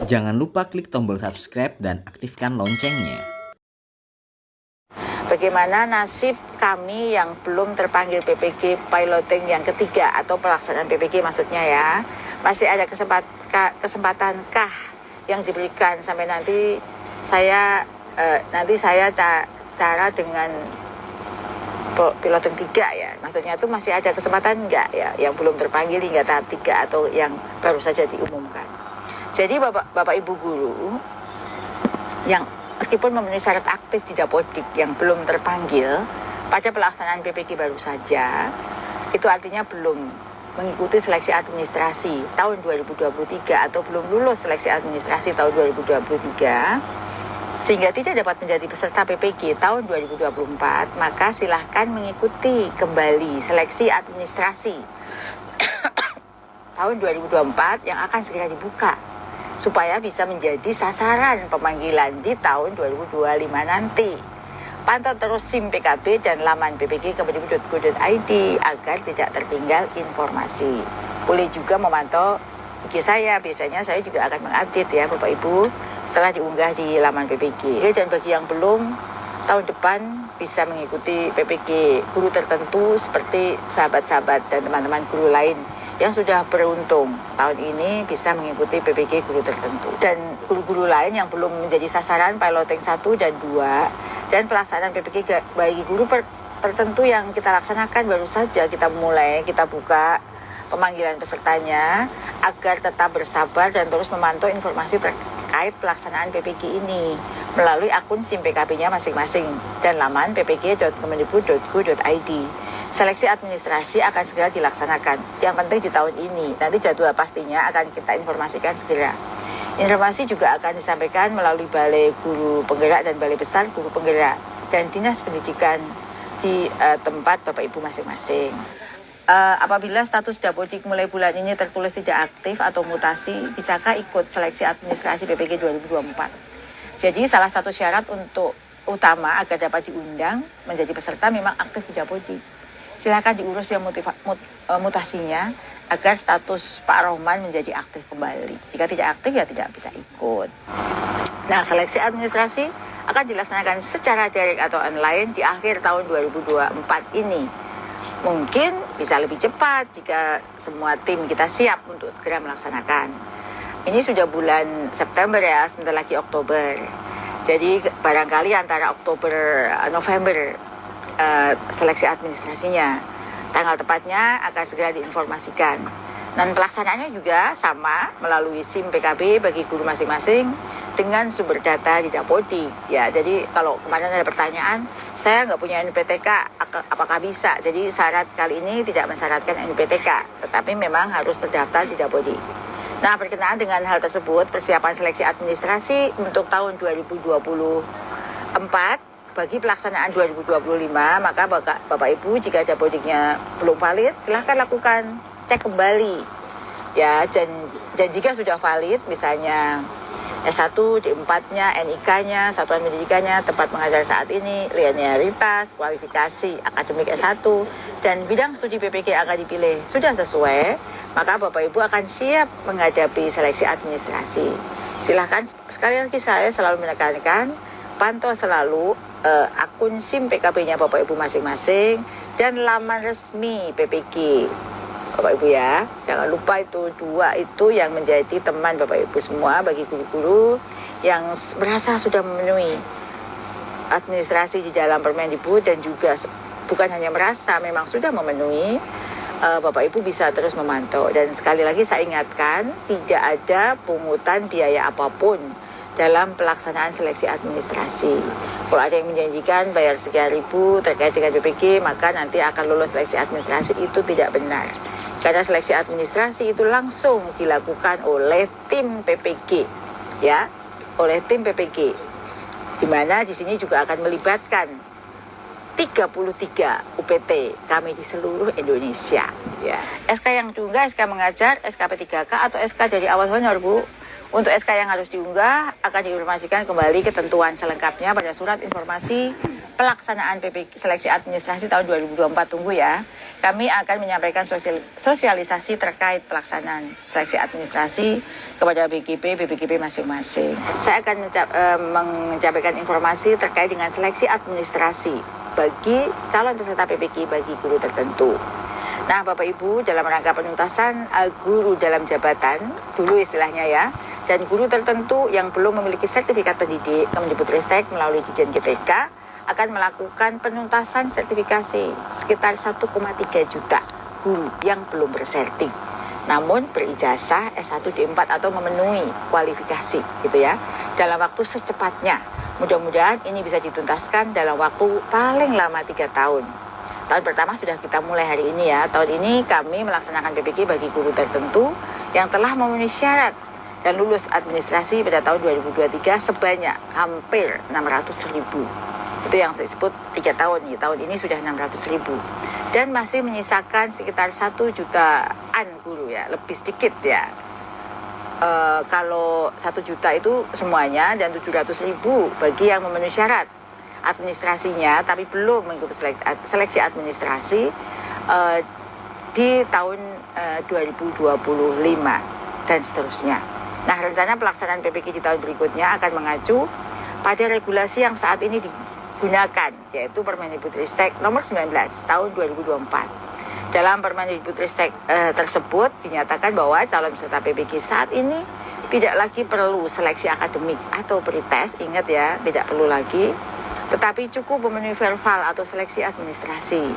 Jangan lupa klik tombol subscribe dan aktifkan loncengnya. Bagaimana nasib kami yang belum terpanggil PPG piloting yang ketiga atau pelaksanaan PPG maksudnya ya? Masih ada kesempatankah yang diberikan sampai nanti saya cara dengan piloting 3 ya? Maksudnya itu masih ada kesempatan enggak ya yang belum terpanggil hingga tahap 3 atau yang baru saja diumumkan? Jadi Bapak Ibu guru yang meskipun memenuhi syarat aktif di Dapodik yang belum terpanggil pada pelaksanaan PPG baru saja, itu artinya belum mengikuti seleksi administrasi tahun 2023 atau belum lulus seleksi administrasi tahun 2023 sehingga tidak dapat menjadi peserta PPG tahun 2024, maka silahkan mengikuti kembali seleksi administrasi tahun 2024 yang akan segera dibuka supaya bisa menjadi sasaran pemanggilan di tahun 2025 nanti. Pantau terus SIM PKB dan laman ppg kemendikbud.go.id agar tidak tertinggal informasi. Boleh juga memantau IG saya, biasanya saya juga akan mengupdate ya Bapak Ibu setelah diunggah di laman PPG. Dan bagi yang belum, tahun depan bisa mengikuti PPG guru tertentu seperti sahabat-sahabat dan teman-teman guru lain yang sudah beruntung tahun ini bisa mengikuti PPG guru tertentu. Dan guru-guru lain yang belum menjadi sasaran piloting 1 dan 2 dan pelaksanaan PPG bagi guru tertentu yang kita laksanakan baru saja kita buka pemanggilan pesertanya agar tetap bersabar dan terus memantau informasi terkait pelaksanaan PPG ini melalui akun SIM PKB-nya masing-masing dan laman ppg.kemendikbud.go.id. Seleksi administrasi akan segera dilaksanakan. Yang penting di tahun ini. Nanti jadwal pastinya akan kita informasikan segera. Informasi juga akan disampaikan melalui Balai Guru Penggerak dan Balai Besar Guru Penggerak dan Dinas Pendidikan di tempat Bapak Ibu masing-masing. Apabila status Dapodik mulai bulan ini tertulis tidak aktif atau mutasi, bisakah ikut seleksi administrasi PPG 2024? Jadi salah satu syarat untuk utama agar dapat diundang menjadi peserta memang aktif di Dapodik. Silakan diurus yang mutasinya agar status Pak Rohman menjadi aktif kembali. Jika tidak aktif ya tidak bisa ikut. Nah, seleksi administrasi akan dilaksanakan secara daring atau online di akhir tahun 2024 ini. Mungkin bisa lebih cepat jika semua tim kita siap untuk segera melaksanakan. Ini sudah bulan September ya, sebentar lagi Oktober. Jadi barangkali antara Oktober November seleksi administrasinya. Tanggal tepatnya akan segera diinformasikan. Dan pelaksanaannya juga sama melalui SIM PKB bagi guru masing-masing dengan sumber data di Dapodik. Ya, jadi kalau kemarin ada pertanyaan, saya nggak punya NPTK, apakah bisa? Jadi syarat kali ini tidak mensyaratkan NPTK, tetapi memang harus terdaftar di Dapodik. Nah, berkenaan dengan hal tersebut, persiapan seleksi administrasi untuk tahun 2024 bagi pelaksanaan 2025, maka Bapak Ibu jika Dapodiknya belum valid, silahkan lakukan cek kembali ya, dan jika sudah valid misalnya S1, D4-nya, NIK-nya, satuan pendidikannya, tempat mengajar saat ini, linearitas, kualifikasi akademik S1 dan bidang studi PPG yang akan dipilih sudah sesuai, maka Bapak Ibu akan siap menghadapi seleksi administrasi. Silahkan, sekali lagi saya selalu menekankan, pantau selalu akun SIM PKB-nya Bapak Ibu masing-masing dan laman resmi PPG Bapak Ibu ya. Jangan lupa itu dua itu yang menjadi teman Bapak Ibu semua bagi guru-guru yang merasa sudah memenuhi administrasi di dalam Permendikbud dan juga bukan hanya merasa, memang sudah memenuhi. Bapak Ibu bisa terus memantau dan sekali lagi saya ingatkan tidak ada pungutan biaya apapun dalam pelaksanaan seleksi administrasi. Kalau ada yang menjanjikan bayar sekian ribu terkait dengan PPG, maka nanti akan lulus seleksi administrasi, itu tidak benar. Karena seleksi administrasi itu langsung dilakukan oleh tim PPG, ya, oleh tim PPG. Di mana di sini juga akan melibatkan 33 UPT kami di seluruh Indonesia. Ya. SK yang diunggah, SK mengajar, SK P3K atau SK dari awal honor Bu. Untuk SK yang harus diunggah akan diinformasikan kembali ketentuan selengkapnya pada surat informasi pelaksanaan PPK seleksi administrasi tahun 2024. Tunggu ya. Kami akan menyampaikan sosialisasi terkait pelaksanaan seleksi administrasi kepada BGP masing-masing. Saya akan menyampaikan informasi terkait dengan seleksi administrasi bagi calon peserta PPK bagi guru tertentu. Nah, Bapak Ibu, dalam rangka penuntasan guru dalam jabatan, dulu istilahnya ya, dan guru tertentu yang belum memiliki sertifikat pendidik, Kemendikbudristek melalui Ditjen GTK akan melakukan penuntasan sertifikasi sekitar 1,3 juta guru yang belum bersertif, namun berijazah S1 D4 atau memenuhi kualifikasi gitu ya, dalam waktu secepatnya. Mudah-mudahan ini bisa dituntaskan dalam waktu paling lama 3 tahun. Tahun pertama sudah kita mulai hari ini ya. Tahun ini kami melaksanakan PPK bagi guru tertentu yang telah memenuhi syarat dan lulus administrasi pada tahun 2023 sebanyak hampir 600.000. Itu yang disebut 3 tahun. Tahun ini sudah 600.000. Dan masih menyisakan sekitar 1 jutaan guru ya, lebih sedikit ya. Kalau 1 juta itu semuanya dan 700.000 bagi yang memenuhi syarat administrasinya tapi belum mengikuti seleksi administrasi di tahun 2025 dan seterusnya. Nah, rencana pelaksanaan PPK di tahun berikutnya akan mengacu pada regulasi yang saat ini digunakan, yaitu Permendikbudristek nomor 19 tahun 2024. Dalam Permendikbudristek tersebut dinyatakan bahwa calon peserta PPK saat ini tidak lagi perlu seleksi akademik atau pretest, ingat ya, tidak perlu lagi, tetapi cukup memenuhi verbal atau seleksi administrasi.